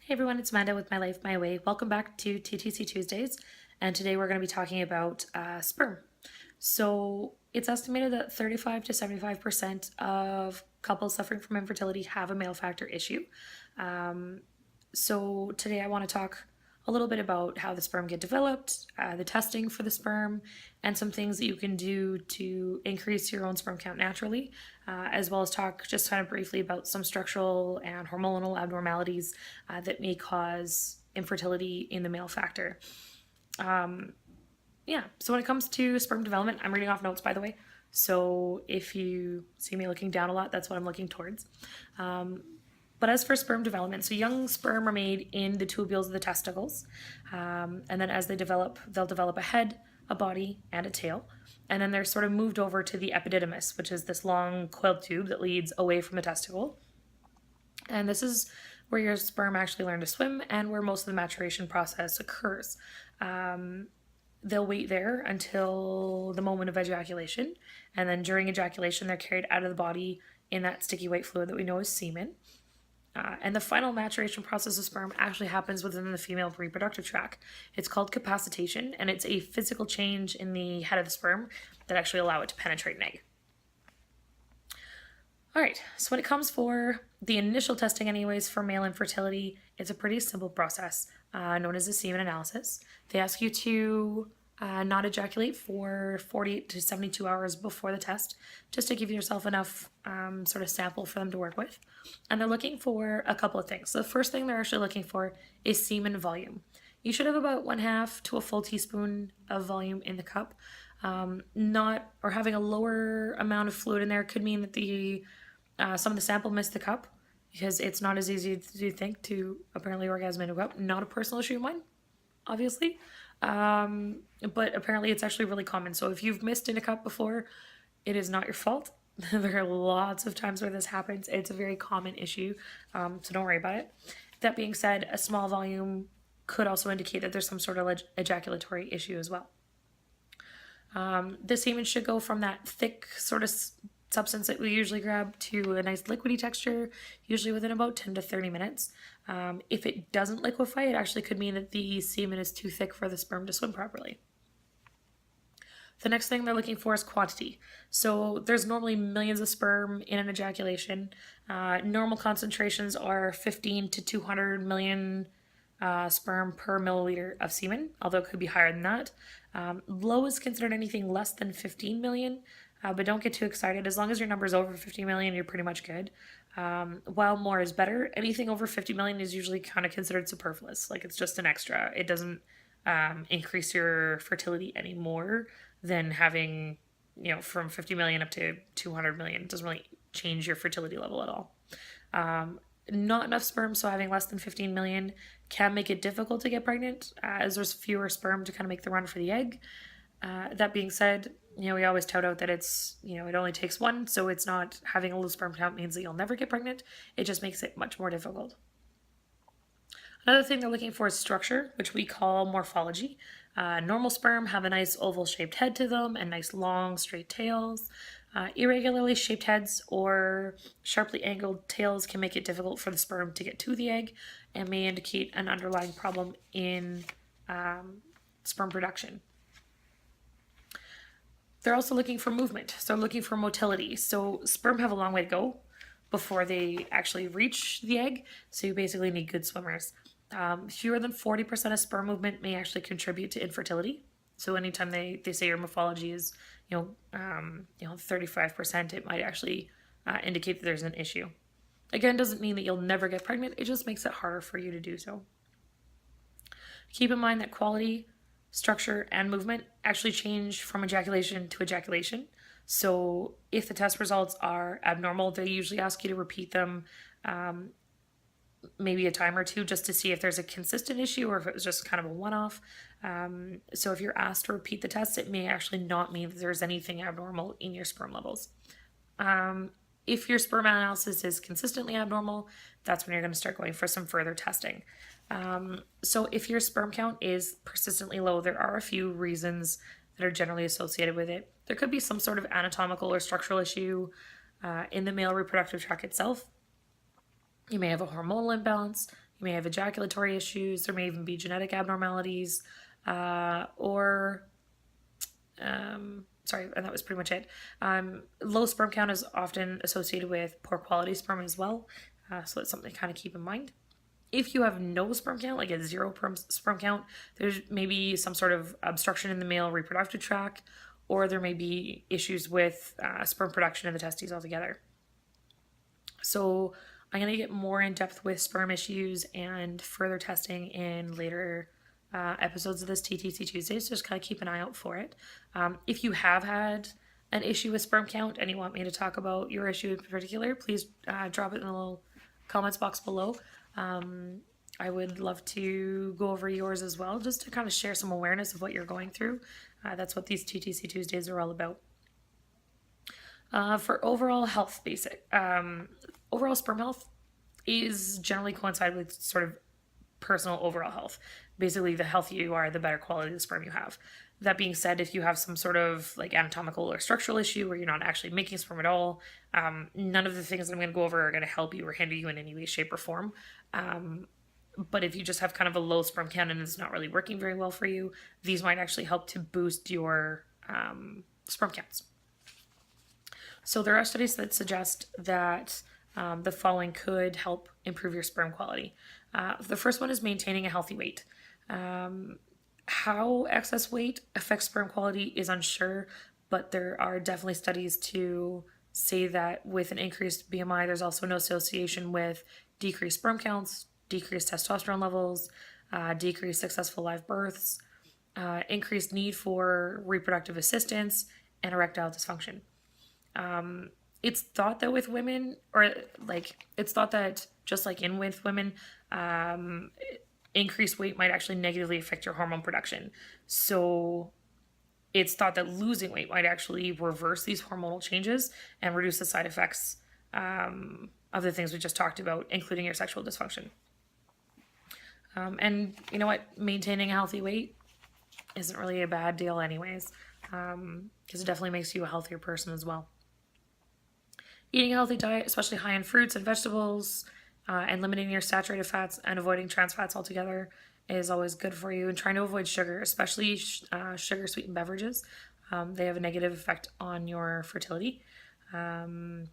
Hey everyone, it's Amanda with My Life My Way. Welcome back to TTC Tuesdays, and today we're going to be talking about sperm. So it's estimated that 35 to 75% of couples suffering from infertility have a male factor issue. So today I want to talk a little bit about how the sperm get developed, the testing for the sperm, and some things that you can do to increase your own sperm count naturally, as well as talk just kind of briefly about some structural and hormonal abnormalities that may cause infertility in the male factor. Yeah, so when it comes to sperm development, I'm reading off notes, by the way. So if you see me looking down a lot, that's what I'm looking towards. But as for sperm development, so young sperm are made in the tubules of the testicles. And then as they develop, they'll develop a head, a body, and a tail. And then they're sort of moved over to the epididymis, which is this long coiled tube that leads away from the testicle. And this is where your sperm actually learn to swim and where most of the maturation process occurs. They'll wait there until the moment of ejaculation. And then during ejaculation, they're carried out of the body in that sticky white fluid that we know as semen. And the final maturation process of sperm actually happens within the female reproductive tract. It's called capacitation, and it's a physical change in the head of the sperm that actually allow it to penetrate an egg. All right, so when it comes for the initial testing anyways for male infertility, it's a pretty simple process known as a semen analysis. They ask you to not ejaculate for 48 to 72 hours before the test, just to give yourself enough sort of sample for them to work with. And they're looking for a couple of things. So the first thing they're actually looking for is semen volume. You should have about 1/2 to a full teaspoon of volume in the cup. Having a lower amount of fluid in there could mean that some of the sample missed the cup, because it's not as easy as you think to apparently orgasm in a cup. Not a personal issue of mine, obviously. But apparently it's actually really common. So if you've missed in a cup before, it is not your fault. There are lots of times where this happens. It's a very common issue, so don't worry about it. That being said, a small volume could also indicate that there's some sort of ejaculatory issue as well. The semen should go from that thick sort of substance that we usually grab to a nice liquidy texture, usually within about 10 to 30 minutes. If it doesn't liquefy, it actually could mean that the semen is too thick for the sperm to swim properly. The next thing they're looking for is quantity. So there's normally millions of sperm in an ejaculation. Normal concentrations are 15 to 200 million sperm per milliliter of semen, although it could be higher than that. Low is considered anything less than 15 million. But don't get too excited. As long as your number is over 50 million, you're pretty much good. While more is better, anything over 50 million is usually kind of considered superfluous. Like, it's just an extra. It doesn't increase your fertility any more than having, from 50 million up to 200 million. It doesn't really change your fertility level at all. Not enough sperm, so having less than 15 million can make it difficult to get pregnant, as there's fewer sperm to kind of make the run for the egg. That being said, we always tout out that it's, it only takes one, so it's not having a low sperm count means that you'll never get pregnant. It just makes it much more difficult. Another thing they're looking for is structure, which we call morphology. Normal sperm have a nice oval-shaped head to them and nice long, straight tails. Irregularly shaped heads or sharply angled tails can make it difficult for the sperm to get to the egg and may indicate an underlying problem in sperm production. They're also looking for movement, so looking for motility. So sperm have a long way to go before they actually reach the egg, so you basically need good swimmers. Fewer than 40% of sperm movement may actually contribute to infertility. So anytime they say your morphology is 35%, it might actually indicate that there's an issue. Again, doesn't mean that you'll never get pregnant. It just makes it harder for you to do so. Keep in mind that quality, structure, and movement actually change from ejaculation to ejaculation. So if the test results are abnormal, they usually ask you to repeat them maybe a time or two, just to see if there's a consistent issue or if it was just kind of a one-off. So if you're asked to repeat the test, it may actually not mean that there's anything abnormal in your sperm levels. If your sperm analysis is consistently abnormal, that's when you're going to start going for some further testing. So if your sperm count is persistently low, there are a few reasons that are generally associated with it. There could be some sort of anatomical or structural issue in the male reproductive tract itself. You may have a hormonal imbalance. You may have ejaculatory issues. There may even be genetic abnormalities, sorry, and that was pretty much it. Low sperm count is often associated with poor quality sperm as well, so that's something to kind of keep in mind. If you have no sperm count, like a zero sperm count, there's maybe some sort of obstruction in the male reproductive tract, or there may be issues with sperm production in the testes altogether. So I'm going to get more in depth with sperm issues and further testing in later episodes of this TTC Tuesdays, so just kind of keep an eye out for it. If you have had an issue with sperm count and you want me to talk about your issue in particular, please drop it in the little comments box below. I would love to go over yours as well, just to kind of share some awareness of what you're going through. That's what these TTC Tuesdays are all about. For overall health, overall sperm health is generally coincide with sort of personal overall health. Basically, the healthier you are, the better quality of the sperm you have. That being said, if you have some sort of like anatomical or structural issue where you're not actually making sperm at all, none of the things that I'm going to go over are going to help you or hinder you in any way, shape, or form. But if you just have kind of a low sperm count and it's not really working very well for you, these might actually help to boost your sperm counts. So there are studies that suggest that the following could help improve your sperm quality. The first one is maintaining a healthy weight. How excess weight affects sperm quality is unsure, but there are definitely studies to say that with an increased BMI, there's also no association with decreased sperm counts, decreased testosterone levels, decreased successful live births, increased need for reproductive assistance, and erectile dysfunction. It's thought that with women, or like it's thought that just like in with women, increased weight might actually negatively affect your hormone production. So it's thought that losing weight might actually reverse these hormonal changes and reduce the side effects of the things we just talked about, including your sexual dysfunction. And you know what? Maintaining a healthy weight isn't really a bad deal anyways, because it definitely makes you a healthier person as well. Eating a healthy diet, especially high in fruits and vegetables, and limiting your saturated fats and avoiding trans fats altogether is always good for you. And trying to avoid sugar, especially sugar-sweetened beverages. They have a negative effect on your fertility. When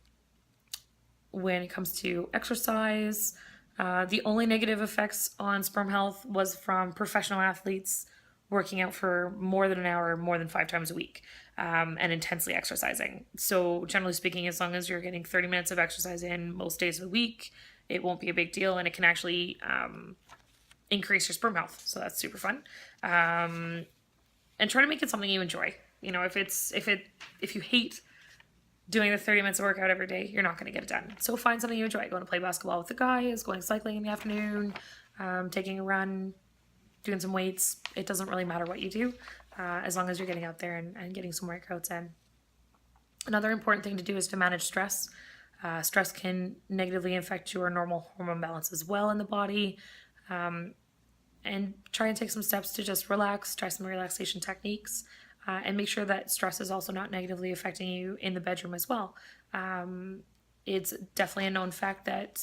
it comes to exercise, the only negative effects on sperm health was from professional athletes working out for more than an hour, more than 5 times a week, and intensely exercising. So generally speaking, as long as you're getting 30 minutes of exercise in most days of the week, it won't be a big deal, and it can actually increase your sperm health. So that's super fun. And try to make it something you enjoy. You know, if you hate doing the 30 minutes of workout every day, you're not going to get it done. So find something you enjoy. Going to play basketball with the guys, going cycling in the afternoon, taking a run, doing some weights. It doesn't really matter what you do, as long as you're getting out there and getting some workouts in. Another important thing to do is to manage stress. Stress can negatively affect your normal hormone balance as well in the body. And try and take some steps to just relax, try some relaxation techniques, and make sure that stress is also not negatively affecting you in the bedroom as well. It's definitely a known fact that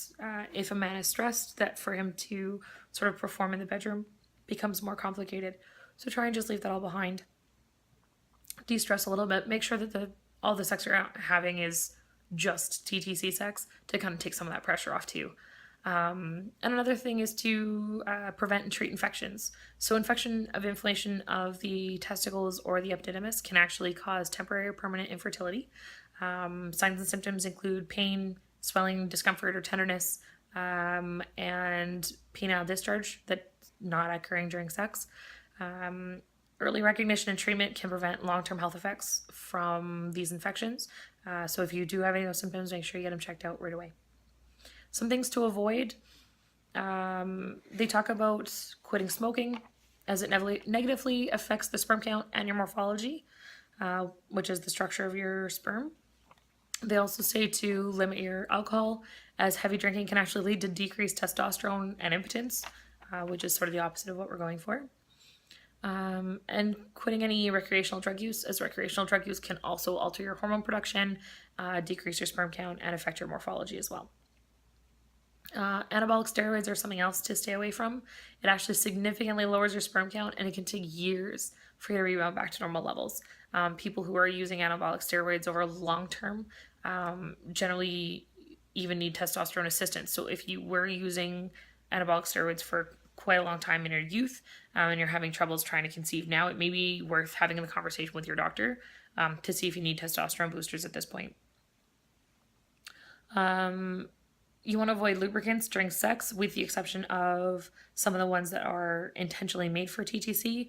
if a man is stressed, that for him to sort of perform in the bedroom becomes more complicated. So try and just leave that all behind. De-stress a little bit. Make sure that all the sex you're having is just TTC sex to kind of take some of that pressure off too. And another thing is to prevent and treat infections. So inflammation of the testicles or the epididymis can actually cause temporary or permanent infertility. Signs and symptoms include pain, swelling, discomfort, or tenderness, and penile discharge that's not occurring during sex. Early recognition and treatment can prevent long-term health effects from these infections. So if you do have any of those symptoms, make sure you get them checked out right away. Some things to avoid. They talk about quitting smoking as it negatively affects the sperm count and your morphology, which is the structure of your sperm. They also say to limit your alcohol, as heavy drinking can actually lead to decreased testosterone and impotence, which is sort of the opposite of what we're going for. And quitting any recreational drug use, as recreational drug use can also alter your hormone production, decrease your sperm count, and affect your morphology as well. Anabolic steroids are something else to stay away from. It actually significantly lowers your sperm count, and it can take years for you to rebound back to normal levels. People who are using anabolic steroids over long term generally even need testosterone assistance. So if you were using anabolic steroids for quite a long time in your youth and you're having troubles trying to conceive now, it may be worth having the conversation with your doctor to see if you need testosterone boosters at this point. You want to avoid lubricants during sex, with the exception of some of the ones that are intentionally made for TTC,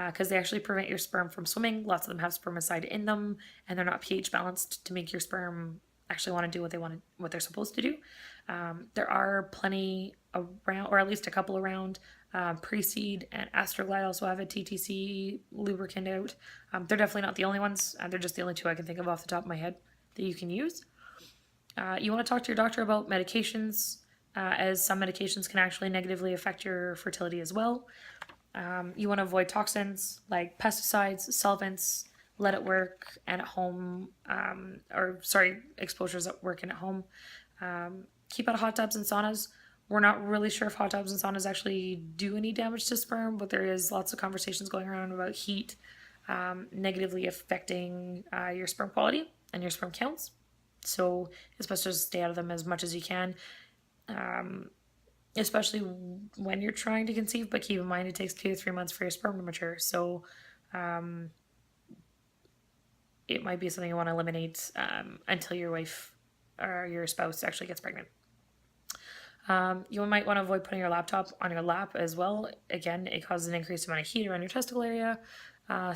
because they actually prevent your sperm from swimming. Lots of them have spermicide in them, and they're not pH balanced to make your sperm actually want to do what they're supposed to do. There are plenty around, or at least a couple around. Pre-Seed and Astroglide also have a TTC lubricant out. They're definitely not the only ones. They're just the only two I can think of off the top of my head that you can use. You want to talk to your doctor about medications, as some medications can actually negatively affect your fertility as well. You want to avoid toxins like pesticides, solvents, lead at work and at home, exposures at work and at home. Keep out of hot tubs and saunas. We're not really sure if hot tubs and saunas actually do any damage to sperm, but there is lots of conversations going around about heat negatively affecting your sperm quality and your sperm counts. So it's best to stay out of them as much as you can, especially when you're trying to conceive. But keep in mind, it takes 2 to 3 months for your sperm to mature. So it might be something you want to eliminate until your wife or your spouse actually gets pregnant. You might want to avoid putting your laptop on your lap as well. Again, it causes an increased amount of heat around your testicle area.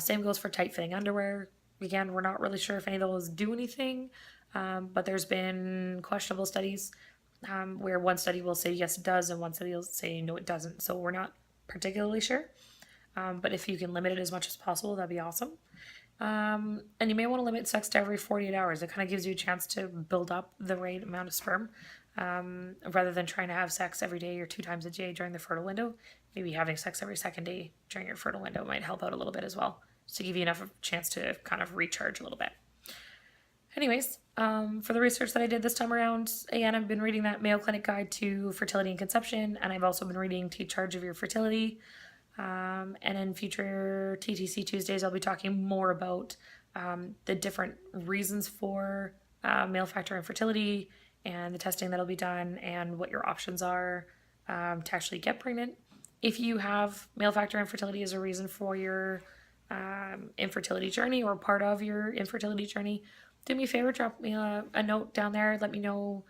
Same goes for tight-fitting underwear. Again, we're not really sure if any of those do anything. But there's been questionable studies where one study will say yes it does and one study will say no it doesn't. So we're not particularly sure. But if you can limit it as much as possible, that'd be awesome. And you may want to limit sex to every 48 hours. It kind of gives you a chance to build up the right amount of sperm rather than trying to have sex every day or 2 times a day during the fertile window. Maybe having sex every second day during your fertile window might help out a little bit as well, just to give you enough of a chance to kind of recharge a little bit. Anyways, for the research that I did this time around, again, I've been reading that Mayo Clinic Guide to Fertility and Conception, and I've also been reading Take Charge of Your Fertility. And in future TTC Tuesdays, I'll be talking more about the different reasons for male factor infertility and the testing that'll be done and what your options are to actually get pregnant. If you have male factor infertility as a reason for your infertility journey or part of your infertility journey, do me a favor, drop me a note down there. Let me know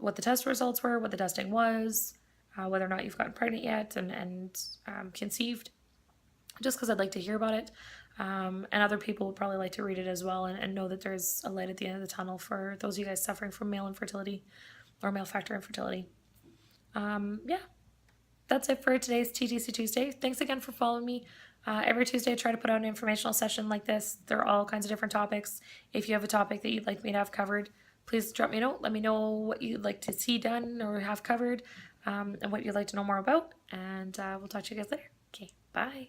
what the test results were, what the testing was, whether or not you've gotten pregnant yet and conceived, just because I'd like to hear about it. And other people would probably like to read it as well and know that there's a light at the end of the tunnel for those of you guys suffering from male infertility or male factor infertility. Yeah, that's it for today's TTC Tuesday. Thanks again for following me. Every Tuesday I try to put out an informational session like this. There are all kinds of different topics. If you have a topic that you'd like me to have covered, please drop me a note. Let me know what you'd like to see done or have covered and what you'd like to know more about. And we'll talk to you guys later. Okay, bye.